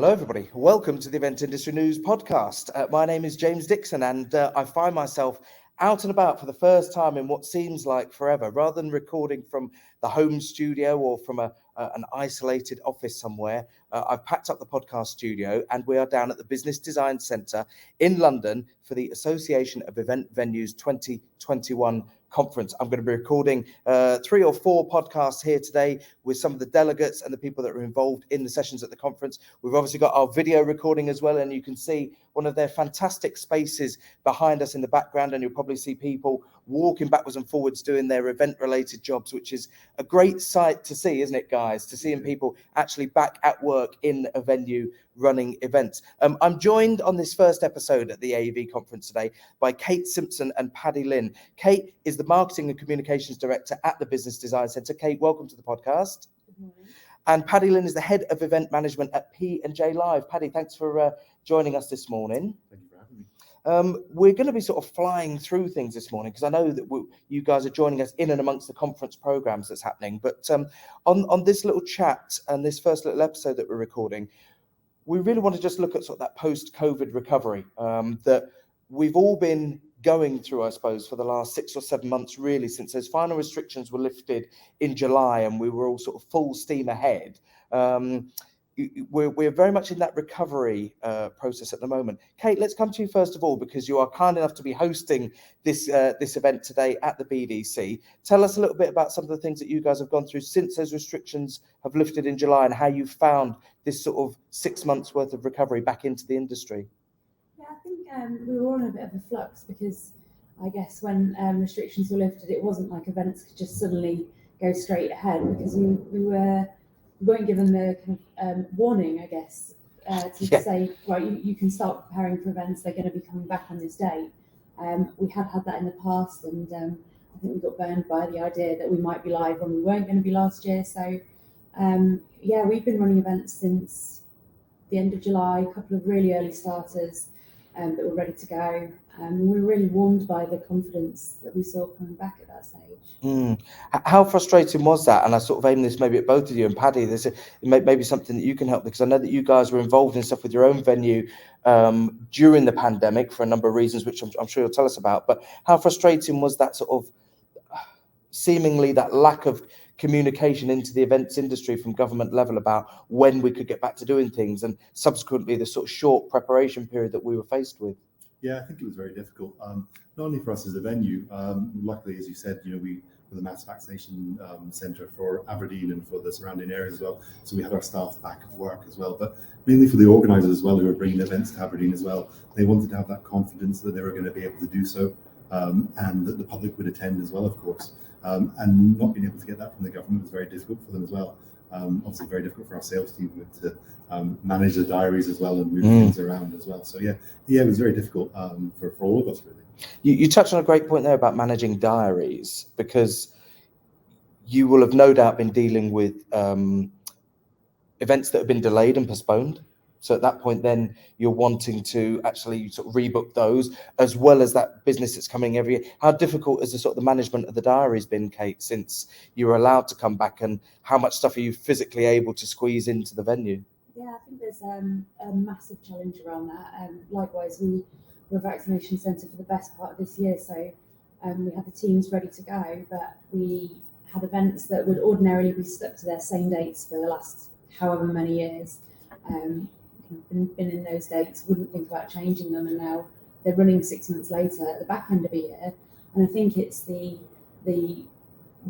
Hello, everybody. Welcome to the Event Industry News podcast. My name is James Dickson, and I find myself out and about for the first time in what seems like forever. Rather than recording from the home studio or from an isolated office somewhere, I've packed up the podcast studio and we are down at the Business Design Centre in London for the Association of Event Venues 2021 conference. I'm going to be recording 3 or 4 podcasts here today with some of the delegates and the people that are involved in the sessions at the conference. We've obviously got our video recording as well, and you can see one of their fantastic spaces behind us in the background, and you'll probably see people walking backwards and forwards doing their event-related jobs, which is a great sight to see, isn't it, guys? To seeing people actually back at work in a venue running events. I'm joined on this first episode at the AEV conference today by Kate Simpson and Paddy Lynn. Kate is the Marketing and Communications Director at the Business Design Centre. Kate, welcome to the podcast. Good morning. And Paddy Lynn is the Head of Event Management at P&J Live. Paddy, thanks for joining us this morning. Thank you for having me. We're going to be sort of flying through things this morning because I know that you guys are joining us in and amongst the conference programs that's happening. But on this little chat and this first little episode that we're recording, we really want to just look at sort of that post-COVID recovery that we've all been going through, I suppose, for the last 6 or 7 months, really, since those final restrictions were lifted in July and we were all sort of full steam ahead. We're very much in that recovery process at the moment. Kate, let's come to you first of all, because you are kind enough to be hosting this event today at the BDC. Tell us a little bit about some of the things that you guys have gone through since those restrictions have lifted in July and how you found this sort of 6 months worth of recovery back into the industry. Yeah, I think we were all in a bit of a flux because I guess when restrictions were lifted, it wasn't like events could just suddenly go straight ahead because we weren't given the kind of warning, I guess, to say, right, you can start preparing for events, they're going to be coming back on this date. We had that in the past, and I think we got burned by the idea that we might be live when we weren't going to be last year. So, we've been running events since the end of July, a couple of really early starters that were ready to go. We were really warmed by the confidence that we saw coming back at that stage. How frustrating was that? And I sort of aim this maybe at both of you, and Paddy, there's maybe something that you can help, because I know that you guys were involved in stuff with your own venue during the pandemic for a number of reasons, which I'm sure you'll tell us about. But how frustrating was that sort of seemingly that lack of communication into the events industry from government level about when we could get back to doing things, and subsequently the sort of short preparation period that we were faced with? Yeah, I think it was very difficult, not only for us as a venue. Luckily, as you said, we were the mass vaccination centre for Aberdeen and for the surrounding areas as well. So we had our staff back at work as well, but mainly for the organisers as well, who were bringing events to Aberdeen as well. They wanted to have that confidence that they were going to be able to do so, and that the public would attend as well, of course. And not being able to get that from the government was very difficult for them as well. Obviously very difficult for our sales team to manage the diaries as well and move things around as well. So yeah, it was very difficult for all of us, really. You touched on a great point there about managing diaries, because you will have no doubt been dealing with events that have been delayed and postponed. So at that point, then you're wanting to actually sort of rebook those, as well as that business that's coming every year. How difficult has the sort of the management of the diaries been, Kate, since you were allowed to come back, and how much stuff are you physically able to squeeze into the venue? Yeah, I think there's a massive challenge around that. Likewise, we were a vaccination centre for the best part of this year, so we had the teams ready to go, but we had events that would ordinarily be stuck to their same dates for the last however many years. Been in those dates, wouldn't think about changing them, and now they're running 6 months later at the back end of a year. And I think it's the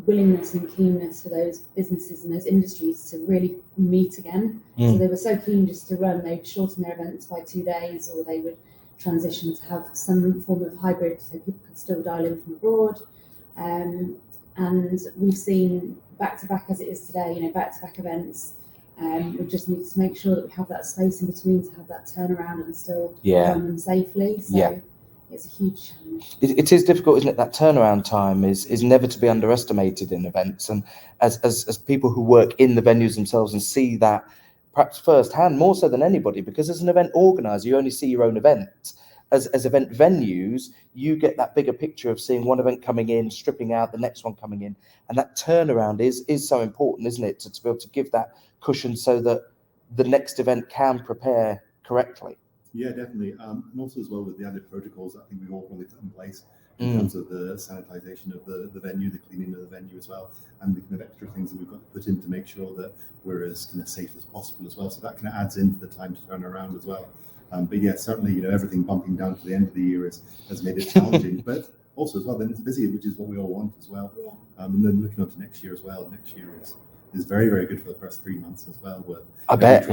willingness and keenness for those businesses and those industries to really meet again. So they were so keen just to run, they'd shorten their events by 2 days, or they would transition to have some form of hybrid so people could still dial in from abroad. And we've seen back-to-back, as it is today, back-to-back events. We just need to make sure that we have that space in between to have that turnaround and still run them safely. So it's a huge challenge. It is difficult, isn't it? That turnaround time is never to be underestimated in events. And as people who work in the venues themselves and see that perhaps firsthand, more so than anybody, because as an event organizer, you only see your own event. As event venues, you get that bigger picture of seeing one event coming in, stripping out, the next one coming in. And that turnaround is so important, isn't it? To be able to give that cushion so that the next event can prepare correctly. Yeah, definitely. And also as well with the added protocols, I think we've all really put in place in terms of the sanitisation of the venue, the cleaning of the venue as well, and the kind of extra things that we've got to put in to make sure that we're as kind of safe as possible as well. So that kind of adds into the time to turn around as well. But yeah, certainly, everything bumping down to the end of the year has made it challenging. But also as well, then it's busy, which is what we all want as well. Yeah. And then looking on to next year as well. Next year is very, very good for the first 3 months as well. I bet,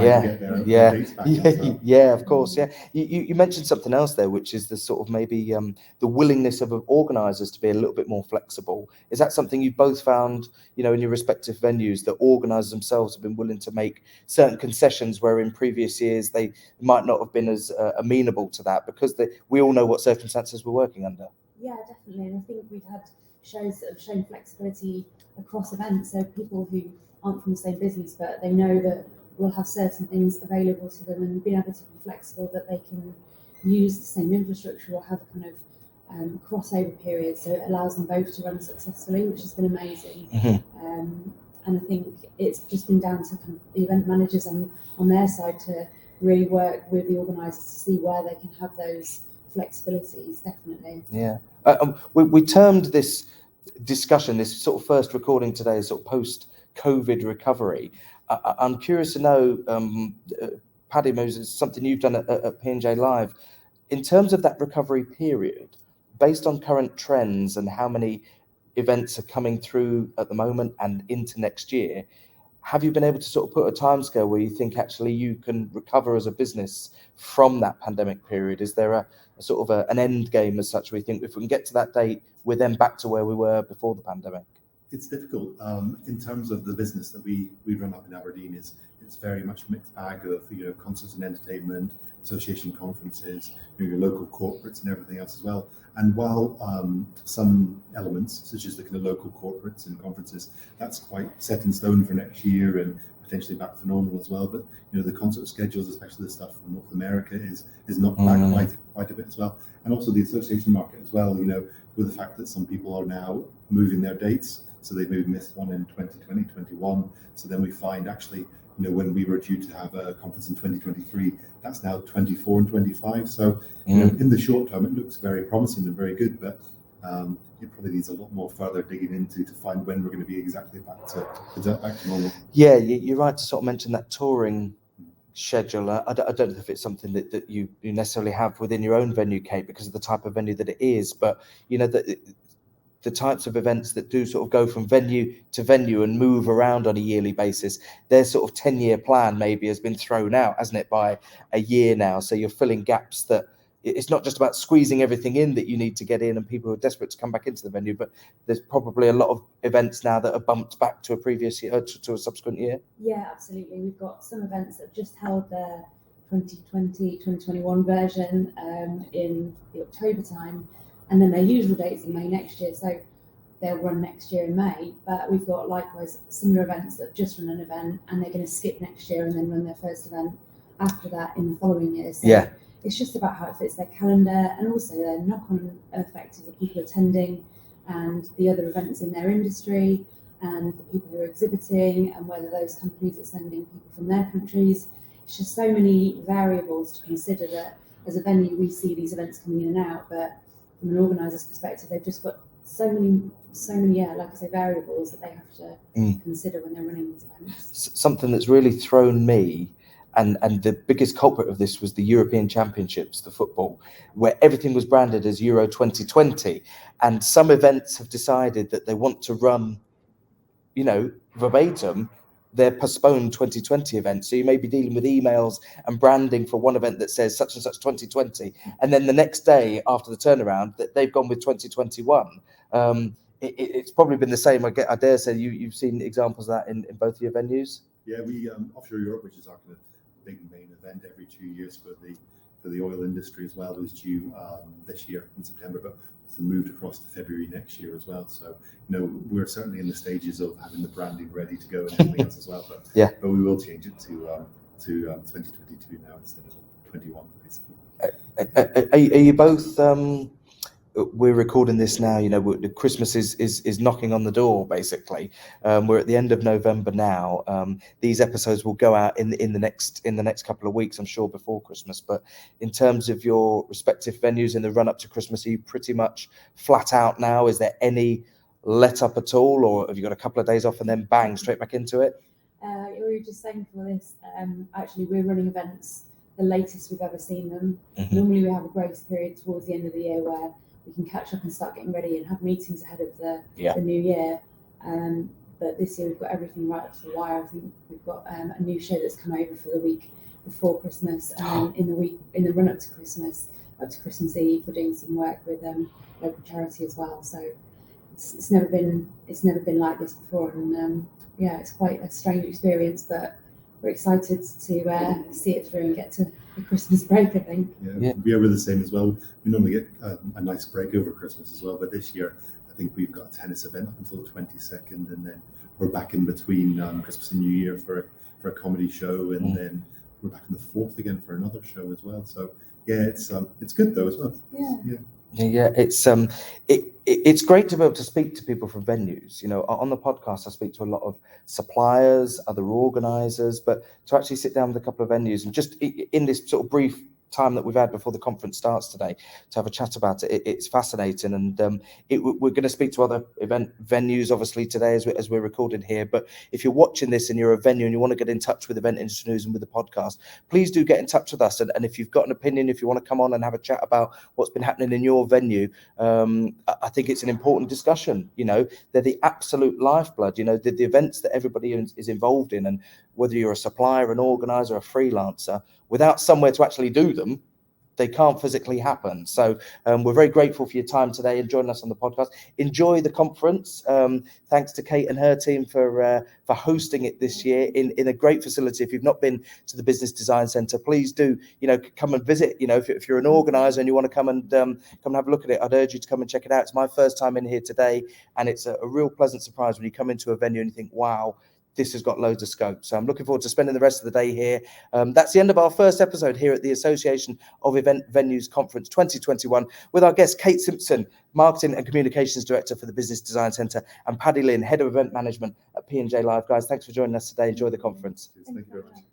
yeah, of course, yeah. You mentioned something else there, which is the sort of maybe the willingness of organisers to be a little bit more flexible. Is that something you both found, in your respective venues, that organisers themselves have been willing to make certain concessions where in previous years they might not have been as amenable to that, because we all know what circumstances we're working under? Yeah, definitely. And I think we've had shows that have shown flexibility across events. So people who aren't from the same business, but they know that we'll have certain things available to them, and being able to be flexible that they can use the same infrastructure or have kind of crossover periods. So it allows them both to run successfully, which has been amazing. And I think it's just been down to kind of the event managers on their side to really work with the organisers to see where they can have those flexibilities, definitely. Yeah. We termed this discussion, this sort of first recording today, as sort of post-COVID recovery. I'm curious to know, Paddy, Moses, something you've done at P&J Live, in terms of that recovery period, based on current trends and how many events are coming through at the moment and into next year, have you been able to sort of put a timescale where you think actually you can recover as a business from that pandemic period? Is there a sort of an end game as such, where you think if we can get to that date, we're then back to where we were before the pandemic? It's difficult. In terms of the business that we run up in Aberdeen, it's very much a mixed bag of concerts and entertainment, association conferences, your local corporates and everything else as well. And while some elements, such as the kind of local corporates and conferences, that's quite set in stone for next year and potentially back to normal as well. But the concert schedules, especially the stuff from North America, is knocked back quite a bit as well. And also the association market as well. With the fact that some people are now moving their dates, so they've maybe missed one in 2020, 21. So then we find actually, when we were due to have a conference in 2023, that's now 24 and 25. So in the short term, it looks very promising and very good, but it probably needs a lot more further digging into to find when we're going to be exactly back to normal. Yeah, you're right to sort of mention that touring schedule. I don't know if it's something that you necessarily have within your own venue, Kate, because of the type of venue that it is, but the types of events that do sort of go from venue to venue and move around on a yearly basis, their sort of 10-year plan maybe has been thrown out, hasn't it, by a year now? So you're filling gaps that it's not just about squeezing everything in that you need to get in and people who are desperate to come back into the venue, but there's probably a lot of events now that are bumped back to a previous year, to a subsequent year. Yeah, absolutely. We've got some events that have just held their 2020, 2021 version in the October time, and then their usual dates in May next year. So they'll run next year in May, but we've got likewise similar events that have just run an event and they're going to skip next year and then run their first event after that in the following year. So it's just about how it fits their calendar and also their knock-on effect of the people attending and the other events in their industry and the people who are exhibiting and whether those companies are sending people from their countries. It's just so many variables to consider that as a venue we see these events coming in and out, but from an organiser's perspective, they've just got so many, like I say, variables that they have to consider when they're running these events. Something that's really thrown me, and the biggest culprit of this was the European Championships, the football, where everything was branded as Euro 2020, and some events have decided that they want to run, verbatim, their postponed 2020 event. So you may be dealing with emails and branding for one event that says such and such 2020, and then the next day after the turnaround that they've gone with 2021. It's probably been the same. I dare say you've seen examples of that in both of your venues. Yeah, we Offshore Europe, which is our kind of big main event every 2 years for the oil industry as well, is due this year in September, but it's moved across to February next year as well. So we're certainly in the stages of having the branding ready to go and everything else as well. But we will change it to 2022 now instead of 21, basically. Are you both we're recording this now, Christmas is knocking on the door, basically. We're at the end of November now. These episodes will go out in the next couple of weeks, I'm sure, before Christmas. But in terms of your respective venues in the run up to Christmas, are you pretty much flat out now? Is there any let up at all, or have you got a couple of days off and then bang straight back into it? We were just saying for this, actually we're running events the latest we've ever seen them. Mm-hmm. Normally we have a grace period towards the end of the year where we can catch up and start getting ready and have meetings ahead of the new year. But this year we've got everything right up to the wire. I think we've got a new show that's come over for the week before Christmas, and then in the run up to Christmas Eve, we're doing some work with local charity as well. So it's never been like this before, and it's quite a strange experience, but we're excited to see it through and get to the Christmas break, I think. Yeah. We're the same as well. We normally get a nice break over Christmas as well, but this year I think we've got a tennis event up until the 22nd, and then we're back in between Christmas and New Year for a comedy show, and then we're back on the 4th again for another show as well. So it's good though as well. Yeah, it's great to be able to speak to people from venues. On the podcast, I speak to a lot of suppliers, other organisers, but to actually sit down with a couple of venues and just in this sort of brief time that we've had before the conference starts today to have a chat about it, it's fascinating. And we're going to speak to other event venues obviously today as we're recording here, but if you're watching this and you're a venue and you want to get in touch with Event Industry News and with the podcast, please do get in touch with us. And if you've got an opinion, if you want to come on and have a chat about what's been happening in your venue, I think it's an important discussion. They're the absolute lifeblood, the events that everybody is involved in, and whether you're a supplier, an organizer, a freelancer, without somewhere to actually do them, they can't physically happen. So we're very grateful for your time today and joining us on the podcast. Enjoy the conference. Thanks to Kate and her team for hosting it this year in a great facility. If you've not been to the Business Design Centre, please do come and visit. If you're an organizer and you want to come and have a look at it, I'd urge you to come and check it out. It's my first time in here today, and it's a real pleasant surprise when you come into a venue and you think, wow, this has got loads of scope. So I'm looking forward to spending the rest of the day here. That's the end of our first episode here at the Association of Event Venues Conference 2021 with our guest Kate Simpson, Marketing and Communications Director for the Business Design Centre, and Paddy Lynn, Head of Event Management at P&J Live. Guys, thanks for joining us today. Enjoy the conference. Thank you very much.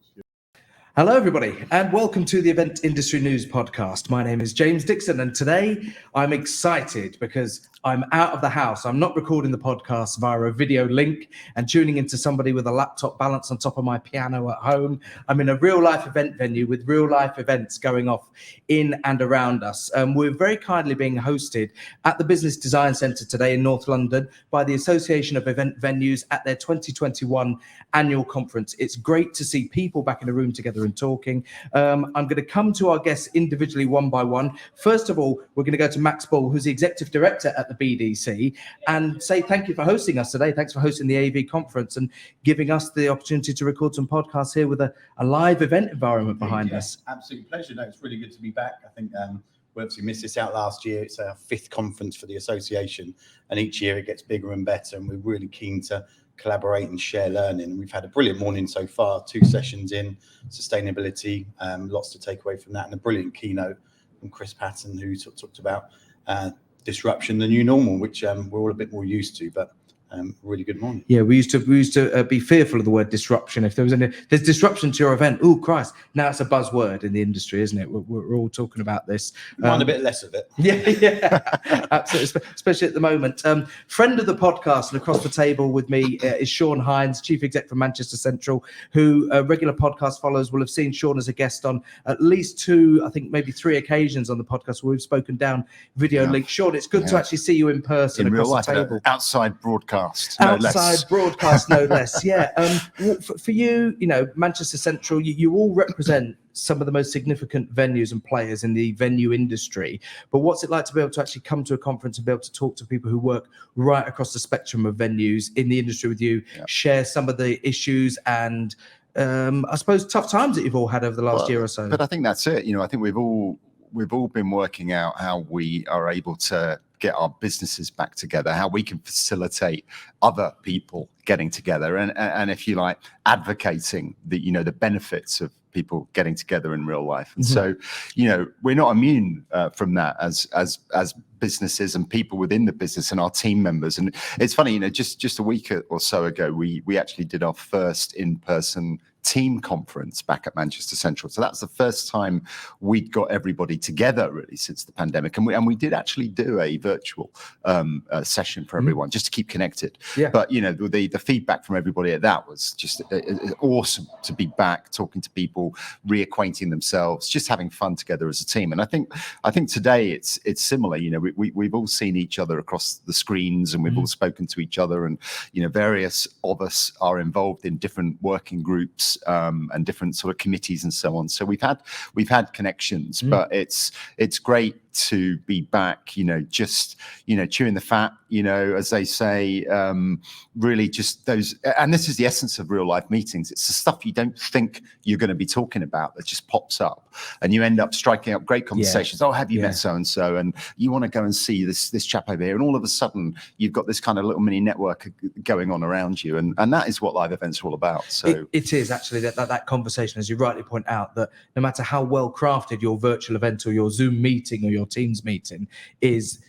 Hello, everybody, and welcome to the Event Industry News podcast. My name is James Dickson, and today I'm excited because I'm out of the house. I'm not recording the podcast via a video link and tuning into somebody with a laptop balanced on top of my piano at home. I'm in a real-life event venue with real-life events going off in and around us. We're very kindly being hosted at the Business Design Centre today in North London by the Association of Event Venues at their 2021 annual conference. It's great to see people back in a room together and talking. I'm going to come to our guests individually one by one. First of all, we're going to go to Max Ball, who's the Executive Director at the BDC, and say thank you for hosting us today. Thanks for hosting the AV conference and giving us the opportunity to record some podcasts here with a live event environment behind us. Absolute pleasure. No, it's really good to be back. I think we obviously missed this out last year. It's our 5th conference for the association, and each year it gets bigger and better, and we're really keen to collaborate and share learning. We've had a brilliant morning so far, 2 sessions in sustainability, lots to take away from that, and a brilliant keynote from Chris Patton, who talked about disruption, the new normal, which we're all a bit more used to, but really good morning. Yeah, we used to be fearful of the word disruption. If there's disruption to your event, oh Christ, now it's a buzzword in the industry, isn't it? We're all talking about this. Mind a bit less of it. Yeah, absolutely, especially at the moment. Friend of the podcast and across the table with me is Sean Hinds, Chief Exec for Manchester Central, who regular podcast followers will have seen Sean as a guest on at least 2, I think maybe 3 occasions on the podcast where we've spoken down video link. Sean, it's good to actually see you in person in across the table. Outside broadcast. Broadcast, no less. Yeah. For you, Manchester Central, you all represent some of the most significant venues and players in the venue industry. But what's it like to be able to actually come to a conference and be able to talk to people who work right across the spectrum of venues in the industry with you, share some of the issues and I suppose tough times that you've all had over the last year or so? But I think that's it. I think we've all been working out how we are able to get our businesses back together, how we can facilitate other people getting together, and if you like, advocating the benefits of people getting together in real life. And so, we're not immune from that as businesses and people within the business and our team members. And it's funny, just a week or so ago, we actually did our first in-person team conference back at Manchester Central. So that's the first time we'd got everybody together really since the pandemic. And we did actually do a virtual session for everyone just to keep connected. Yeah. But the feedback from everybody at that was just awesome to be back, talking to people, reacquainting themselves, just having fun together as a team. And I think today it's similar. We've all seen each other across the screens, and we've all spoken to each other, and various of us are involved in different working groups and different sort of committees and so on. So we've had connections, but it's great to be back, just chewing the fat, as they say, really just those. And this is the essence of real life meetings. It's the stuff you don't think you're going to be talking about that just pops up, and you end up striking up great conversations. Oh, have you met so and so? And you want to go and see this chap over here, and all of a sudden you've got this kind of little mini network going on around you, and that is what live events are all about. So it is actually that conversation, as you rightly point out, that no matter how well crafted your virtual event or your Zoom meeting or your Teams meeting is,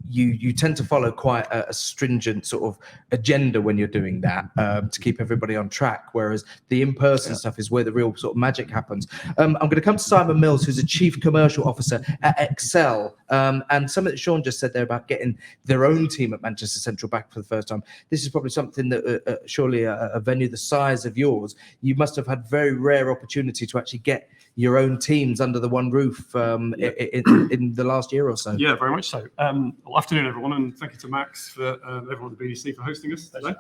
you tend to follow quite a stringent sort of agenda when you're doing that to keep everybody on track, whereas the in-person stuff is where the real sort of magic happens. I'm going to come to Simon Mills, who's a Chief Commercial Officer at Excel, and something that Sean just said there about getting their own team at Manchester Central back for the first time. This is probably something that surely a venue the size of yours, you must have had very rare opportunity to actually get your own teams under the one roof in the last year or so. Yeah, very much so. Well, afternoon, everyone, and thank you to Max for everyone at the BDC for hosting us today.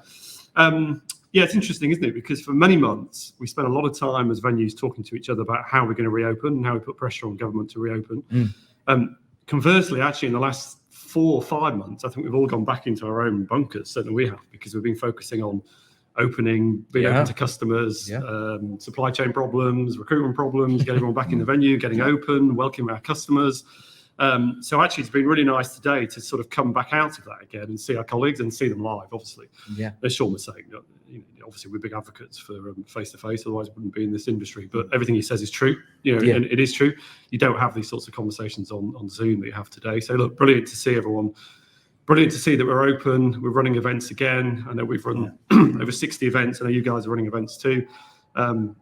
Yeah, it's interesting, isn't it? Because for many months, we spent a lot of time as venues talking to each other about how we're going to reopen and how we put pressure on government to reopen. Conversely, actually, in the last 4 or 5 months, I think we've all gone back into our own bunkers, certainly we have, because we've been focusing on being open to customers, supply chain problems, recruitment problems, getting everyone back in the venue, getting open, welcoming our customers. So actually, it's been really nice today to sort of come back out of that again and see our colleagues and see them live, obviously. Yeah. As Sean was saying, obviously we're big advocates for face-to-face, otherwise we wouldn't be in this industry. But everything he says is true, and it is true. You don't have these sorts of conversations on Zoom that you have today. So look, brilliant to see everyone. Brilliant to see that we're open. We're running events again. I know we've run over 60 events. I know you guys are running events too.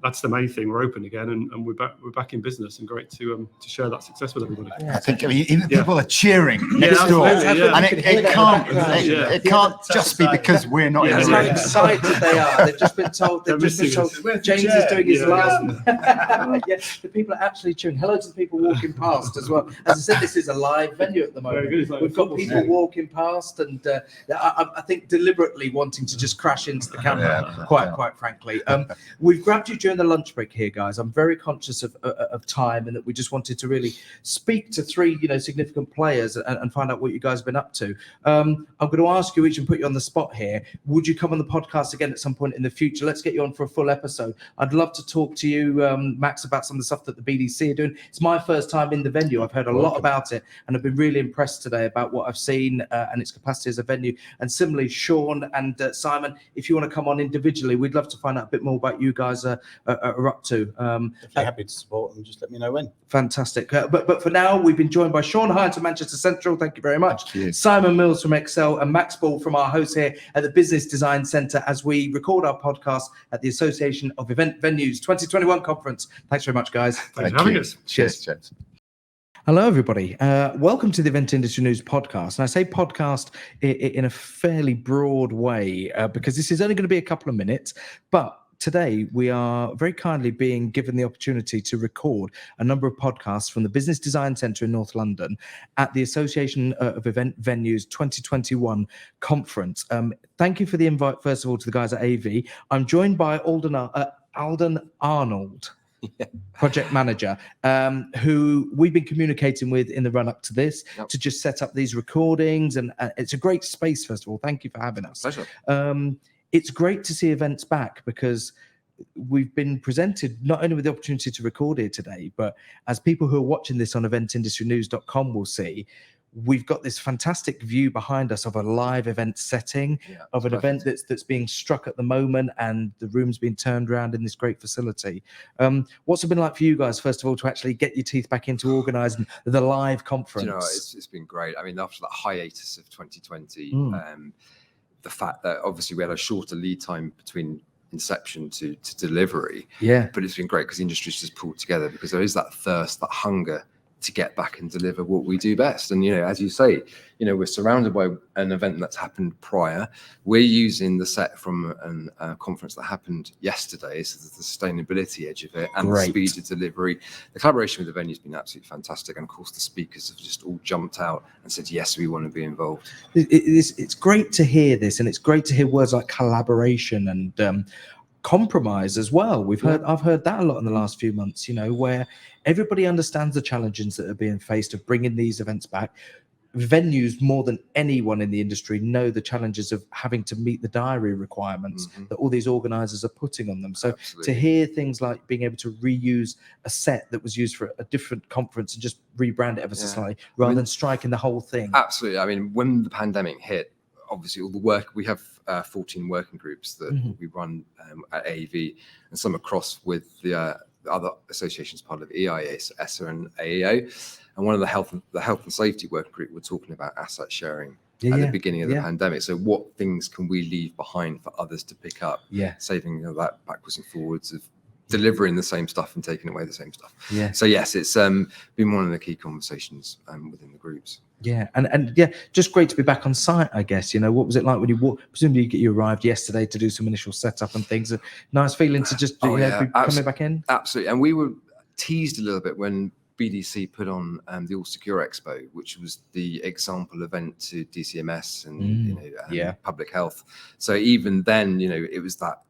That's the main thing. We're open again, and we're back in business, and great to share that success with everybody. I think people are cheering next door, and it can't just be because we're not in the how room. excited they are. They've just been told. James is doing his last. The people are actually cheering. Hello to the people walking past as well. As I said, this is a live venue at the moment. We've got people walking past, and I think deliberately wanting to just crash into the camera. Quite frankly, we've grabbed you during the lunch break here, guys. I'm very conscious of time, and that we just wanted to really speak to 3 significant players and find out what you guys have been up to. I'm going to ask you each and put you on the spot here. Would you come on the podcast again at some point in the future? Let's get you on for a full episode. I'd love to talk to you, Max, about some of the stuff that the BDC are doing. It's my first time in the venue. I've heard a lot about it, and I've been really impressed today about what I've seen and its capacity as a venue. And similarly, Sean and Simon, if you want to come on individually, we'd love to find out a bit more about you guys are up to. Happy to support them. Just let me know when. Fantastic. But for now, we've been joined by Sean Hinds from Manchester Central. Thank you very much. Simon Mills from Excel, and Max Ball from our host here at the Business Design Centre as we record our podcast at the Association of Event Venues 2021 conference. Thanks very much, guys. Thanks for having us. Cheers, James. Hello, everybody. Welcome to the Event Industry News podcast. And I say podcast in a fairly broad way because this is only going to be a couple of minutes, but today, we are very kindly being given the opportunity to record a number of podcasts from the Business Design Centre in North London at the Association of Event Venues 2021 conference. Thank you for the invite, first of all, to the guys at AV. I'm joined by Alden Arnold, project manager, who we've been communicating with in the run-up to this to just set up these recordings. And it's a great space, first of all. Thank you for having us. Pleasure. It's great to see events back because we've been presented not only with the opportunity to record here today, but as people who are watching this on eventindustrynews.com will see, we've got this fantastic view behind us of a live event setting, of an event that's being struck at the moment, and the room's being turned around in this great facility. What's it been like for you guys, first of all, to actually get your teeth back into organising the live conference? Do you know, it's been great. I mean, after that hiatus of 2020, the fact that obviously we had a shorter lead time between inception to delivery, but it's been great because the industry's just pulled together, because there is that thirst, that hunger to get back and deliver what we do best. And, you know, as you say, you know, we're surrounded by an event that's happened prior. We're using the set from a conference that happened yesterday, so the sustainability edge of it and the speed of delivery. The collaboration with the venue has been absolutely fantastic. And of course, the speakers have just all jumped out and said, yes, we want to be involved. It's great to hear this, and it's great to hear words like collaboration and compromise as well. I've heard that a lot in the last few months, you know, where everybody understands the challenges that are being faced of bringing these events back. Venues, more than anyone in the industry, know the challenges of having to meet the diary requirements that all these organisers are putting on them. So to hear things like being able to reuse a set that was used for a different conference and just rebrand it ever so slightly, rather than striking the whole thing. Absolutely. I mean, when the pandemic hit, obviously all the work, we have 14 working groups that we run at AEV, and some across with the other associations, part of EIA, so ESSA and AEO. And one of the health and safety working group, we're talking about asset sharing at the beginning of the pandemic. So what things can we leave behind for others to pick up? Saving, you know, that backwards and forwards of delivering the same stuff and taking away the same stuff. So yes, it's been one of the key conversations within the groups. And just great to be back on site, I guess. You know, what was it like when you presumably you arrived yesterday to do some initial setup and things? A nice feeling to just be coming back in. Absolutely. And we were teased a little bit when BDC put on the All Secure Expo, which was the example event to DCMS and public health. So even then, you know, it was that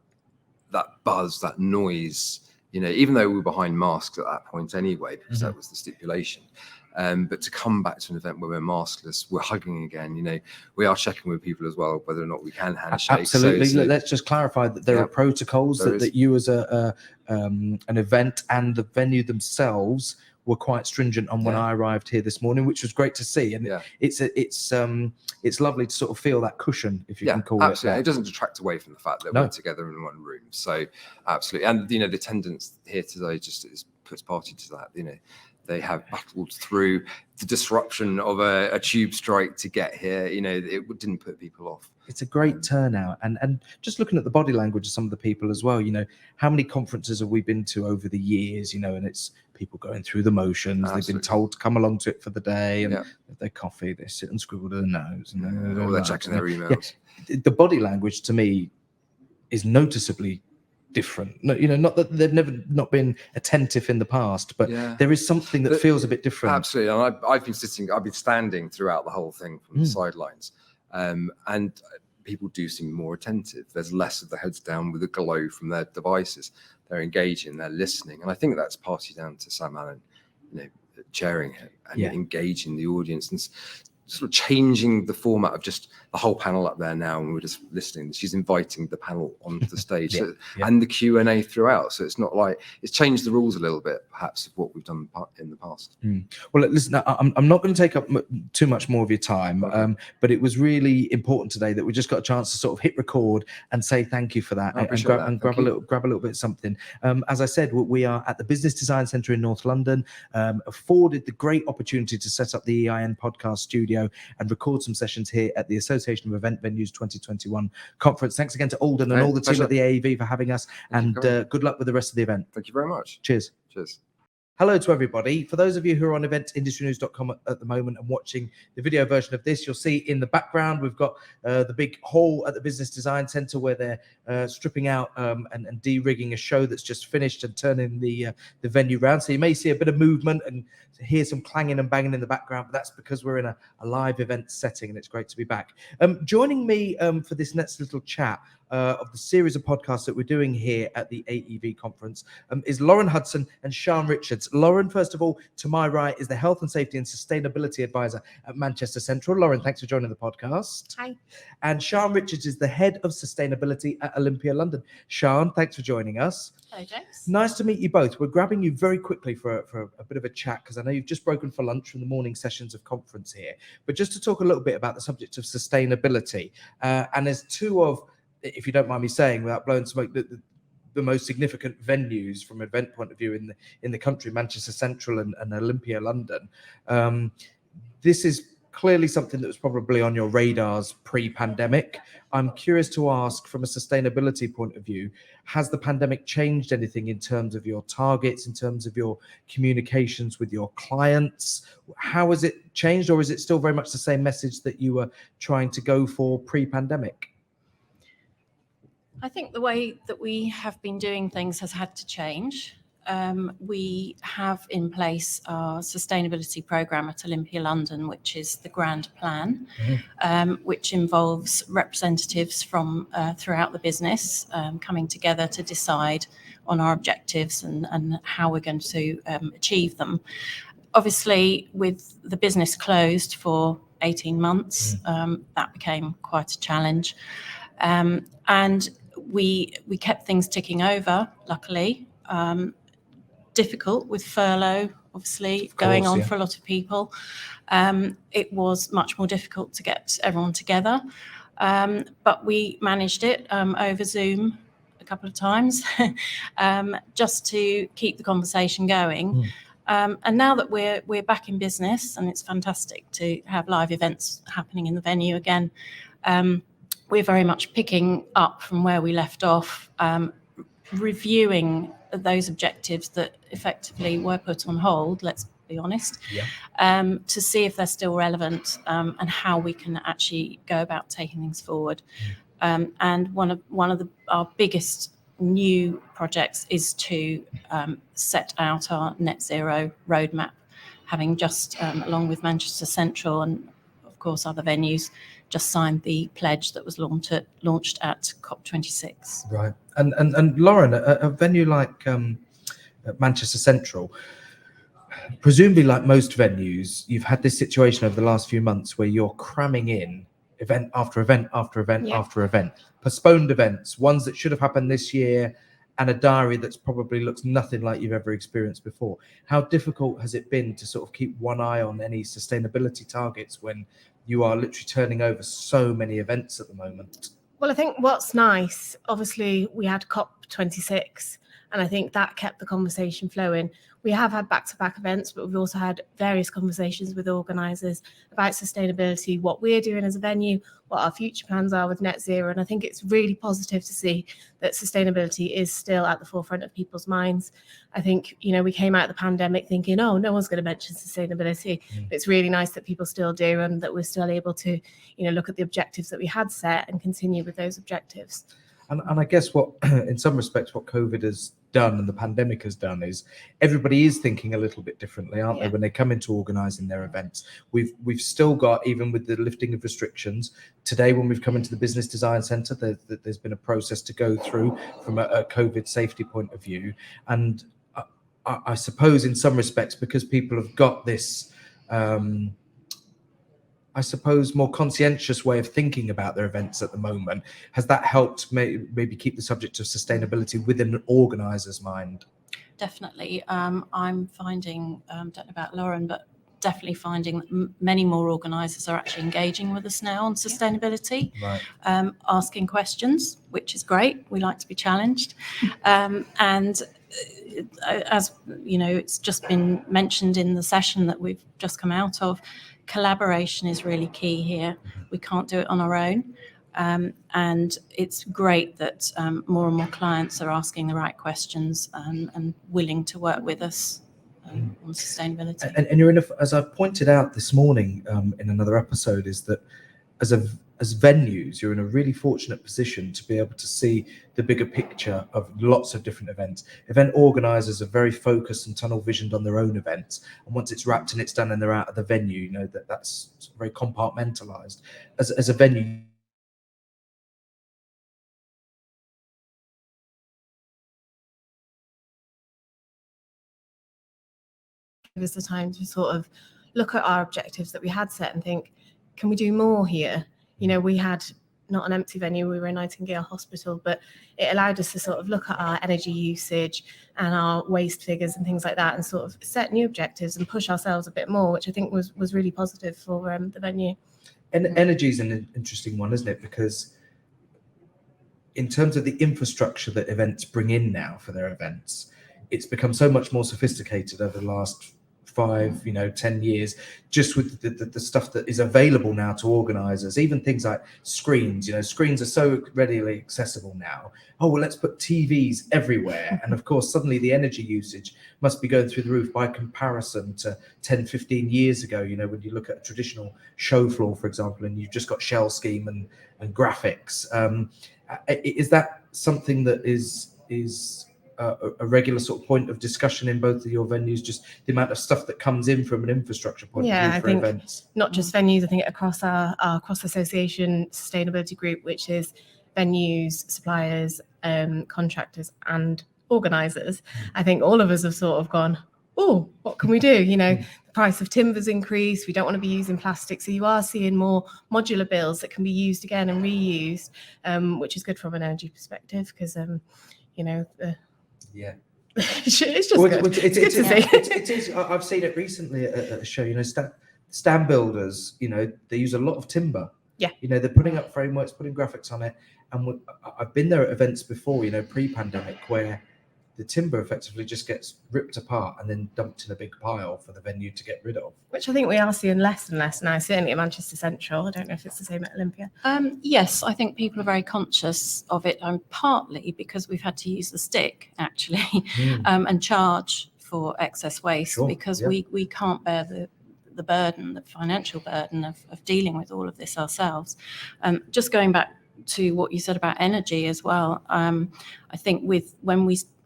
buzz, that noise, you know, even though we were behind masks at that point anyway, because that was the stipulation. But to come back to an event where we're maskless, we're hugging again, you know, we are checking with people as well, whether or not we can handshake. Absolutely. So let's just clarify that there are protocols that you as an event and the venue themselves were quite stringent on when I arrived here this morning, which was great to see. And it's lovely to sort of feel that cushion, if you can call it. Absolutely. It doesn't detract away from the fact that we're together in one room. So absolutely. And, you know, the attendance here today just puts party to that, you know. They have battled through the disruption of a tube strike to get here. You know, it didn't put people off. It's a great turnout. And just looking at the body language of some of the people as well, you know, how many conferences have we been to over the years, you know, and it's people going through the motions. They've been told to come along to it for the day, and their coffee, they sit and scribble to their nose. And they're checking their emails. The body language to me is noticeably different. No, you know, not that they've never not been attentive in the past, but there is something that feels a bit different. Absolutely. And I've been standing throughout the whole thing from the sidelines, and people do seem more attentive. There's less of the heads down with a glow from their devices. They're engaging, they're listening, and I think that's partly down to Sam Allen, you know, chairing it and engaging the audience and sort of changing the format of just the whole panel up there now, and we're just listening. She's inviting the panel onto the stage and the Q&A throughout. So it's not like it's changed the rules a little bit, perhaps, of what we've done in the past. Well, listen, I'm not going to take up too much more of your time, but it was really important today that we just got a chance to sort of hit record and say thank you for that, and grab a little bit of something. As I said, we are at the Business Design Centre in North London, afforded the great opportunity to set up the EIN podcast studio and record some sessions here at the Association of Event Venues 2021 conference. Thanks again to Alden and all the team at the AEV for having us, and good luck with the rest of the event. Thank you very much. Cheers. Hello to everybody. For those of you who are on eventsindustrynews.com at the moment and watching the video version of this, you'll see in the background we've got the big hall at the Business Design Centre where they're stripping out and de-rigging a show that's just finished and turning the venue round. So you may see a bit of movement and hear some clanging and banging in the background, but that's because we're in a live event setting, and it's great to be back. Joining me for this next little chat of the series of podcasts that we're doing here at the AEV conference is Lauren Hudson and Sean Richards. Lauren, first of all, to my right, is the Health and Safety and Sustainability Advisor at Manchester Central. Lauren, thanks for joining the podcast. Hi. And Sean Richards is the Head of Sustainability at Olympia London. Sean, thanks for joining us. Hello, James. Nice to meet you both. We're grabbing you very quickly for a bit of a chat because I know you've just broken for lunch from the morning sessions of conference here. But just to talk a little bit about the subject of sustainability, and there's two of, if you don't mind me saying, without blowing smoke, the most significant venues from an event point of view in the country, Manchester Central and Olympia London. This is clearly something that was probably on your radars pre-pandemic. I'm curious to ask, from a sustainability point of view, has the pandemic changed anything in terms of your targets, in terms of your communications with your clients? How has it changed, or is it still very much the same message that you were trying to go for pre-pandemic? I think the way that we have been doing things has had to change. We have in place our sustainability programme at Olympia London, which is the grand plan, which involves representatives from throughout the business coming together to decide on our objectives and how we're going to achieve them. Obviously, with the business closed for 18 months, that became quite a challenge. And we kept things ticking over, luckily. Difficult with furlough, obviously, going on for a lot of people. It was much more difficult to get everyone together. But we managed it over Zoom a couple of times just to keep the conversation going. And now that we're back in business, and it's fantastic to have live events happening in the venue again, we're very much picking up from where we left off, reviewing those objectives that effectively were put on hold, let's be honest, to see if they're still relevant, and how we can actually go about taking things forward. And one of our biggest new projects is to set out our net zero roadmap, having just, along with Manchester Central and of course other venues, just signed the pledge that was launched at COP26. Right. And Lauren, a venue like Manchester Central, presumably like most venues, you've had this situation over the last few months where you're cramming in event after event after event after event, postponed events, ones that should have happened this year, and a diary that's probably looks nothing like you've ever experienced before. How difficult has it been to sort of keep one eye on any sustainability targets when you are literally turning over so many events at the moment? Well, I think what's nice, obviously we had COP26, and I think that kept the conversation flowing. We have had back-to-back events, but we've also had various conversations with organisers about sustainability, what we're doing as a venue, what our future plans are with net zero. And I think it's really positive to see that sustainability is still at the forefront of people's minds. I think, we came out of the pandemic thinking, oh, no one's going to mention sustainability. It's really nice that people still do, and that we're still able to, look at the objectives that we had set and continue with those objectives. And I guess what, in some respects, what COVID has done and the pandemic has done is everybody is thinking a little bit differently, aren't they, when they come into organising their events? We've still got, even with the lifting of restrictions, today when we've come into the Business Design Centre, there's been a process to go through from a COVID safety point of view. And I suppose in some respects, because people have got this more conscientious way of thinking about their events at the moment, has that helped maybe keep the subject of sustainability within an organiser's mind? Definitely. I'm finding, don't know about Lauren, but definitely finding that many more organisers are actually engaging with us now on sustainability, asking questions, which is great. We like to be challenged. And as it's just been mentioned in the session that we've just come out of, collaboration is really key here. We can't do it on our own. And it's great that more and more clients are asking the right questions and willing to work with us on sustainability. And you're as I pointed out this morning in another episode, is that as venues, you're in a really fortunate position to be able to see the bigger picture of lots of different events. Event organisers are very focused and tunnel visioned on their own events, and once it's wrapped and it's done and they're out of the venue, that's very compartmentalised. As a venue, us the time to sort of look at our objectives that we had set and think, can we do more here? You know, we had not an empty venue, we were in Nightingale Hospital, but it allowed us to sort of look at our energy usage and our waste figures and things like that, and sort of set new objectives and push ourselves a bit more, which I think was really positive for the venue. And energy is an interesting one, isn't it? Because in terms of the infrastructure that events bring in now for their events, it's become so much more sophisticated over the last 5, 10 years, just with the stuff that is available now to organisers, even things like screens. Screens are so readily accessible now. Oh, well, let's put TVs everywhere. And of course, suddenly the energy usage must be going through the roof by comparison to 10, 15 years ago, when you look at a traditional show floor, for example, and you've just got shell scheme and graphics. Is that something that is a regular sort of point of discussion in both of your venues, just the amount of stuff that comes in from an infrastructure point of view for events? Not just venues, I think across our cross-association sustainability group, which is venues, suppliers, contractors and organisers. I think all of us have sort of gone, oh, what can we do? The price of timber's increased. We don't want to be using plastic. So you are seeing more modular builds that can be used again and reused, which is good from an energy perspective because, yeah, it's just good. It's good to see. It is. I've seen it recently at a show. Stand builders. They use a lot of timber. Yeah. They're putting up frameworks, putting graphics on it, and I've been there at events before. Pre-pandemic, where the timber effectively just gets ripped apart and then dumped in a big pile for the venue to get rid of. Which I think we are seeing less and less now, certainly at Manchester Central. I don't know if it's the same at Olympia. Yes, I think people are very conscious of it, partly because we've had to use the stick, actually, and charge for excess waste because we can't bear the burden, the financial burden of dealing with all of this ourselves. Just going back to what you said about energy as well, I think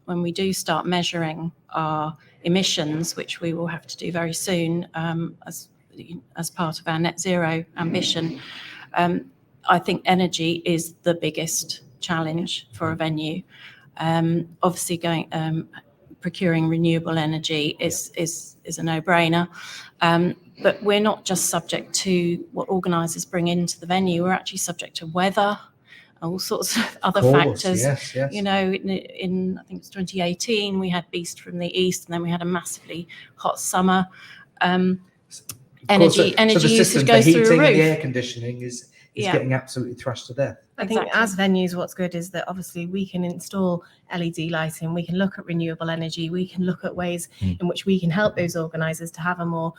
when we do start measuring our emissions, which we will have to do very soon as part of our net zero ambition, I think energy is the biggest challenge for a venue. Obviously, procuring renewable energy is a no-brainer, but we're not just subject to what organisers bring into the venue. We're actually subject to weather, all sorts of other factors. Yes. In I think it's 2018, we had Beast from the East, and then we had a massively hot summer. Energy usage goes through the roof. The air conditioning is getting absolutely thrashed to death. I think as venues, what's good is that obviously we can install LED lighting, we can look at renewable energy, we can look at ways in which we can help those organisers to have a more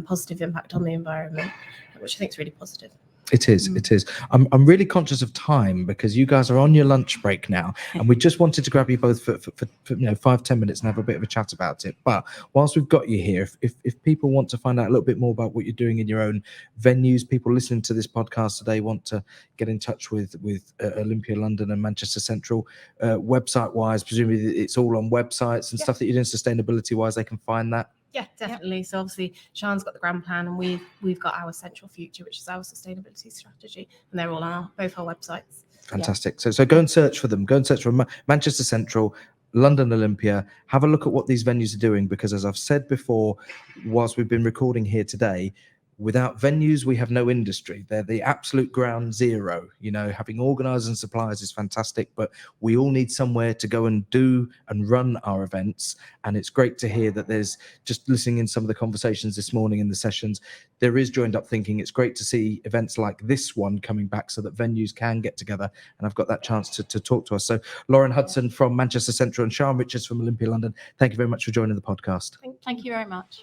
positive impact on the environment, which I think is really positive. It is. I'm really conscious of time because you guys are on your lunch break now, and we just wanted to grab you both for 5-10 minutes and have a bit of a chat about it. But whilst we've got you here, if people want to find out a little bit more about what you're doing in your own venues, people listening to this podcast today want to get in touch with Olympia London and Manchester Central, website wise, presumably it's all on websites and stuff that you're doing sustainability wise, they can find that. Yeah, definitely. So obviously Sean's got the grand plan, and we've got our Central Future, which is our sustainability strategy, and they're all on both our websites. Fantastic. So go and search for them. Go and search for Manchester Central, London Olympia. Have a look at what these venues are doing, because as I've said before, whilst we've been recording here today, without venues, we have no industry. They're the absolute ground zero. Having organisers and suppliers is fantastic, but we all need somewhere to go and do and run our events. And it's great to hear that there's, just listening in some of the conversations this morning in the sessions, there is joined up thinking. It's great to see events like this one coming back so that venues can get together. And I've got that chance to talk to us. So Lauren Hudson from Manchester Central and Sean Richards from Olympia London, thank you very much for joining the podcast. Thank you very much.